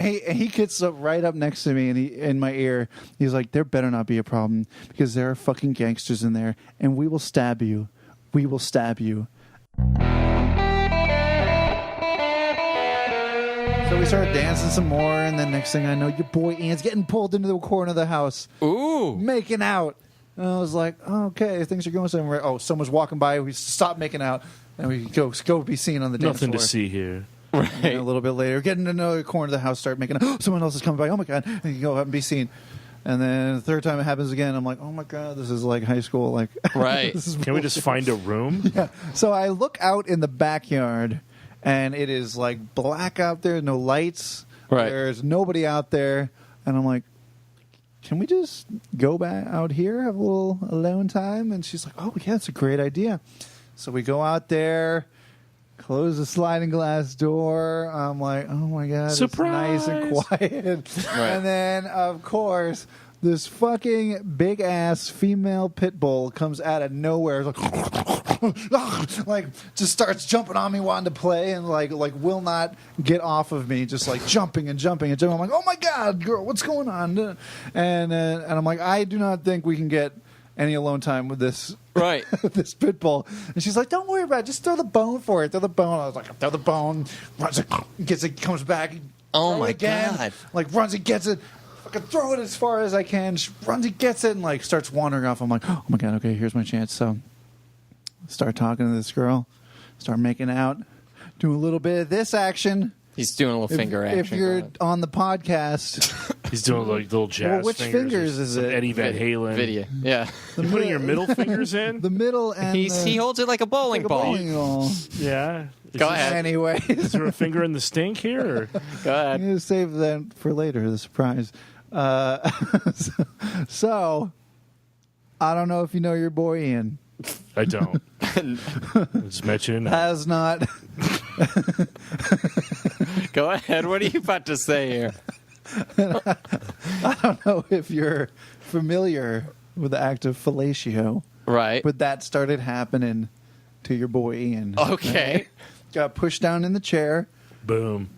He gets up right up next to me, and in my ear, he's like, "There better not be a problem because there are fucking gangsters in there, and we will stab you. We will stab you." So we started dancing some more, and then next thing I know, your boy Ian's getting pulled into the corner of the house. Ooh. Making out. And I was like, oh, okay, things are going somewhere. Oh, someone's walking by. We stop making out, and we go be seen on the dance floor. Nothing to see here. Right. And a little bit later, get into another corner of the house, start making out. Oh, someone else is coming by. Oh, my God. And you go up and be seen. And then the third time it happens again, I'm like, oh, my God, this is like high school. Like, Right. This is Can we just find a room? Yeah. So I look out in the backyard, and it is like black out there, no lights. Right. There's nobody out there. And I'm like, can we just go back out here, have a little alone time? And she's like, oh, yeah, it's a great idea. So we go out there, close the sliding glass door. I'm like, oh, my God, Surprise! It's nice and quiet. Right. And then, of course, this fucking big-ass female pit bull comes out of nowhere. It's like just starts jumping on me, wanting to play, and like will not get off of me, just like jumping and jumping and jumping. I'm like, oh my God, girl, what's going on? And I'm like, I do not think we can get any alone time with this Right. this pit bull. And she's like, don't worry about it, just throw the bone for it. Throw the bone. I was like, throw the bone. Runs it, gets it, comes back. Oh throw my it again. God. Like runs it, gets it. Fucking throw it as far as I can. She runs it, gets it, and like starts wandering off. I'm like, oh my God, okay, here's my chance. So start talking to this girl, start making out, do a little bit of this action. He's doing a little finger action. If you're on the podcast, He's doing like little jazz Well, which fingers or is some it? Eddie Van Halen. Video. Yeah. You putting your middle fingers in? the middle and He holds it like a bowling like a ball. bowling ball. Yeah. Go ahead. Anyway, Is there a finger in the stink here? Or? Go I'm ahead. going to save that for later, the surprise. So, I don't know if you know your boy Ian. I don't. Just mention it. Has not. Go ahead. What are you about to say here? I don't know if you're familiar with the act of fellatio, Right. but that started happening to your boy Ian. Okay. Got pushed down in the chair, Boom.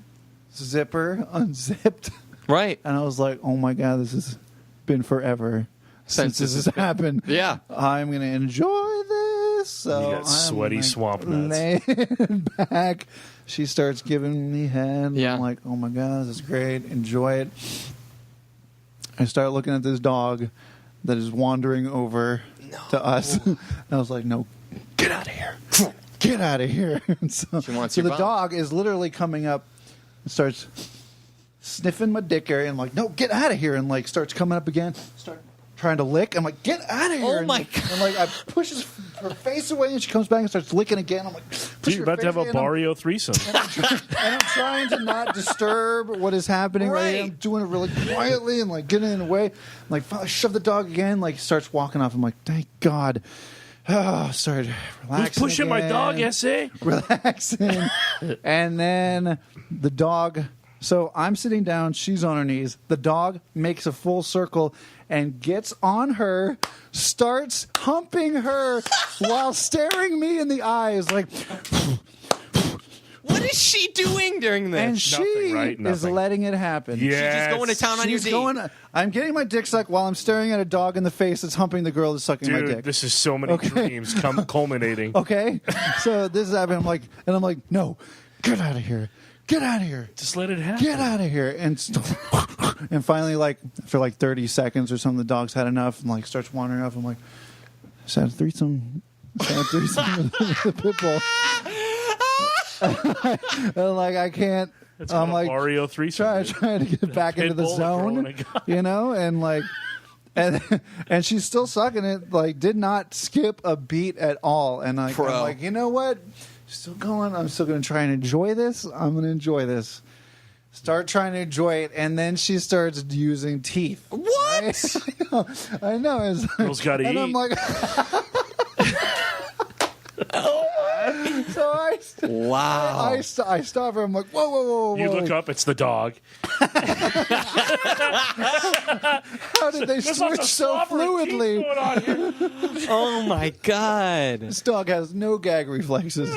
zipper unzipped, Right. and I was like, oh my God, this has been forever since this has happened. Yeah. I'm going to enjoy this. So You got I'm sweaty like swamp nuts. laying back. She starts giving me head. Yeah. I'm like, oh my God, this is great. Enjoy it. I start looking at this dog that is wandering over to us. And I was like, no, get out of here. Get out of here. And so She wants so your the bum. dog is literally coming up and starts sniffing my dick area and like, no, get out of here. And like starts coming up again, start trying to lick. I'm like, get out of here. Oh, and, my like, and like I push her face away and she comes back and starts licking again. I'm like, push Dude, you're her about to have a face away, and Barrio threesome. and I'm trying to not disturb what is happening. Right. I'm doing it really quietly and like getting in the way. Like finally shove the dog again. Like starts walking off. I'm like, thank God. Oh, started relaxing. Who's pushing my dog, essay? Relaxing. And then the dog. So I'm sitting down. She's on her knees. The dog makes a full circle and gets on her, starts humping her while staring me in the eyes like. What is she doing during this? And she Nothing, right? is Nothing. letting it happen. Yes. She's just going to town on your She's D. going. I'm getting my dick sucked while I'm staring at a dog in the face that's humping the girl that's sucking my Dude, dick. this is so many dreams culminating. Okay, so this is happening. I'm like, no, get out of here, get out of here, Just let it happen. get out of here, and and finally, like for like 30 seconds or something, the dog's had enough and like starts wandering off. I'm like, is that a threesome? Is that a threesome with the pit bull? And like I can't. It's I'm a like Barrio threesome. trying to get back into the Pitbull, a girl, zone, and a guy. you know, and like, and she's still sucking it. Like, did not skip a beat at all. And like, I'm Pro. like, you know what? Still going. I'm still going to try and enjoy this. I'm going to enjoy this. Start trying to enjoy it, and then she starts using teeth. What? I know. It's like, Girls gotta and eat. I'm like. So Wow. I stop her. I'm like, whoa, whoa, whoa, whoa. You look up, it's the dog. How did they There's lots switch of so slobber and teeth fluidly? going on here. Oh my God. This dog has no gag reflexes.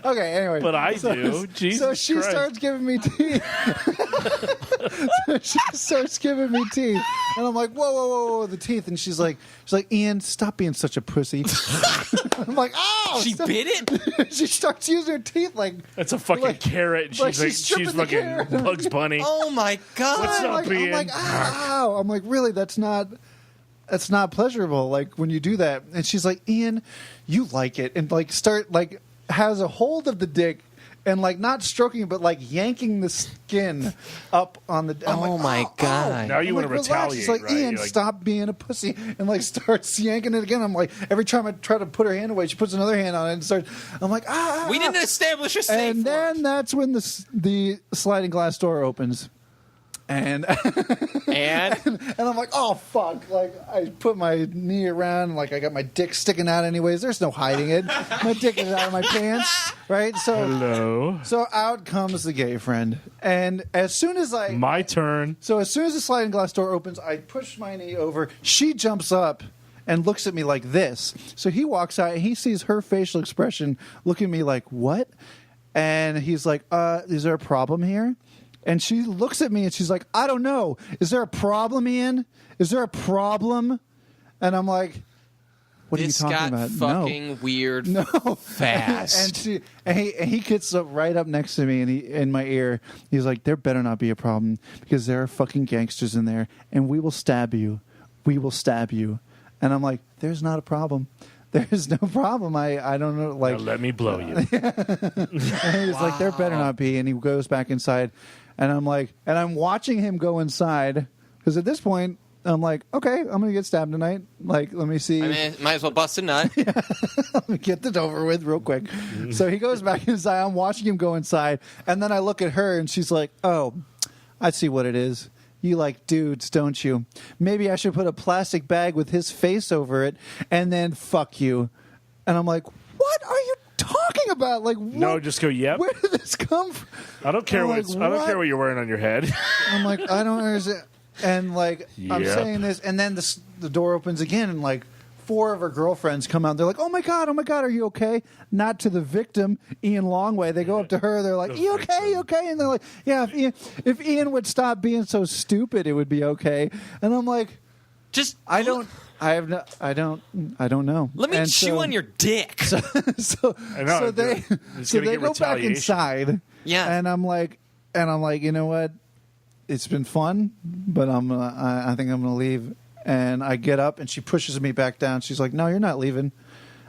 Okay, anyway. But I do. Jesus So she Christ. starts giving me teeth. She starts giving me teeth. And I'm like, whoa, the teeth. And she's like, Ian, stop being such a pussy. I'm like, oh! She bit it? She starts using her teeth like... That's a fucking carrot. And like she's stripping she's the fucking carrot. Bugs Bunny. Oh, my God. What's up, I'm Ian? like, ow. I'm like, really, that's not pleasurable, like, when you do that. And she's like, Ian, you like it. And, like, has a hold of the dick and, like, not stroking it, but, like, yanking the skin up on the... I'm Oh, like, my God. Now you I'm want to like, relax. retaliate, She's like, right? Ian, You're like, stop being a pussy. And, like, starts yanking it again. I'm like, every time I try to put her hand away, she puts another hand on it and starts... I'm like, We didn't establish a safe and then word. that's when the sliding glass door opens. And And? and I'm like, oh fuck! Like I put my knee around, like I got my dick sticking out. Anyways, there's no hiding it. My dick is out of my pants, right? hello. So out comes the gay friend, and as soon as My turn. the sliding glass door opens, I push my knee over. She jumps up and looks at me like this. So he walks out and he sees her facial expression, looking at me like, what? And he's like, is there a problem here? And she looks at me and she's like, I don't know. Is there a problem, Ian? Is there a problem? And I'm like, what This are you talking got about? fucking weird No. fast. And he gets up right up next to me and in my ear. He's like, there better not be a problem because there are fucking gangsters in there and we will stab you. We will stab you. And I'm like, there's not a problem. There's no problem. I don't know. Like, Now let me blow you. and he's like, there better not be. And he goes back inside. And I'm like, and I'm watching him go inside. Because at this point, I'm like, okay, I'm going to get stabbed tonight. Like, let me see. I mean, might as well bust a nut. Let me get this over with real quick. So he goes back inside. I'm watching him go inside. And then I look at her and she's like, oh, I see what it is. You like dudes, don't you? Maybe I should put a plastic bag with his face over it and then fuck you. And I'm like, what are you talking about? Like, what? No, just go, yep. Where did this come from? I don't care I'm what like, I don't care what you're wearing on your head. I'm like, I don't understand. And like, I'm Yep. saying this, and then the door opens again, and like 4 of her girlfriends come out. They're like, oh my god, are you okay? Not to the victim, Ian Longway. They go up to her. They're like, you okay? You okay? And they're like, yeah. If Ian would stop being so stupid, it would be okay. And I'm like, I don't know. Let me And chew on your dick. So I know, so they it's so gonna they get go back retaliation. inside. Yeah. And I'm like, you know what? It's been fun, but I think I'm gonna leave. And I get up, and she pushes me back down. She's like, "No, you're not leaving."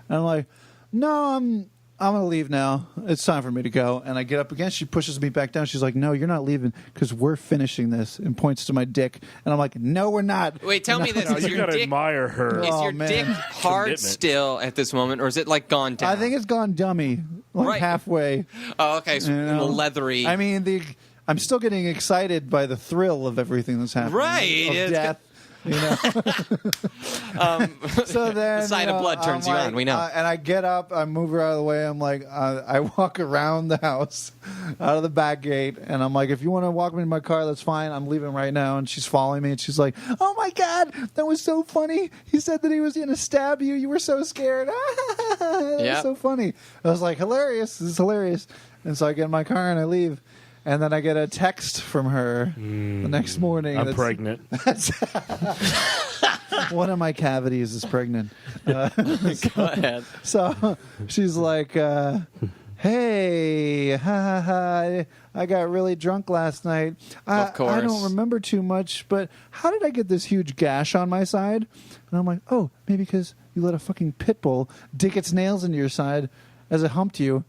And I'm like, "No, I'm gonna leave now. It's time for me to go." And I get up again. She pushes me back down. She's like, "No, you're not leaving because we're finishing this." And points to my dick. And I'm like, "No, we're not." Wait, tell me this. No, Is you your gotta dick, admire her. is Oh, your man. dick hard Commitment. still at this moment, or is it like gone down? I think it's gone dummy, like Right. halfway. Oh, okay. So You a know? little leathery. I mean, I'm still getting excited by the thrill of everything that's happening. Right. Of It's death. You know. So then the sight of blood turns I'm you like, on. We know. and I get up, I move her out of the way. I'm like, I walk around the house, out of the back gate, and I'm like, if you want to walk me to my car, that's fine. I'm leaving right now. And she's following me, and she's like, oh my god, that was so funny. He said that he was going to stab you. You were so scared. That Yeah. was so funny. I was like, hilarious. This is hilarious. And so I get in my car and I leave. And then I get a text from her the next morning. I'm pregnant. One of my cavities is pregnant. Go ahead. So she's like, hey, ha ha ha, I got really drunk last night. Of course. I don't remember too much, but how did I get this huge gash on my side? And I'm like, oh, maybe because you let a fucking pit bull dig its nails into your side as it humped you.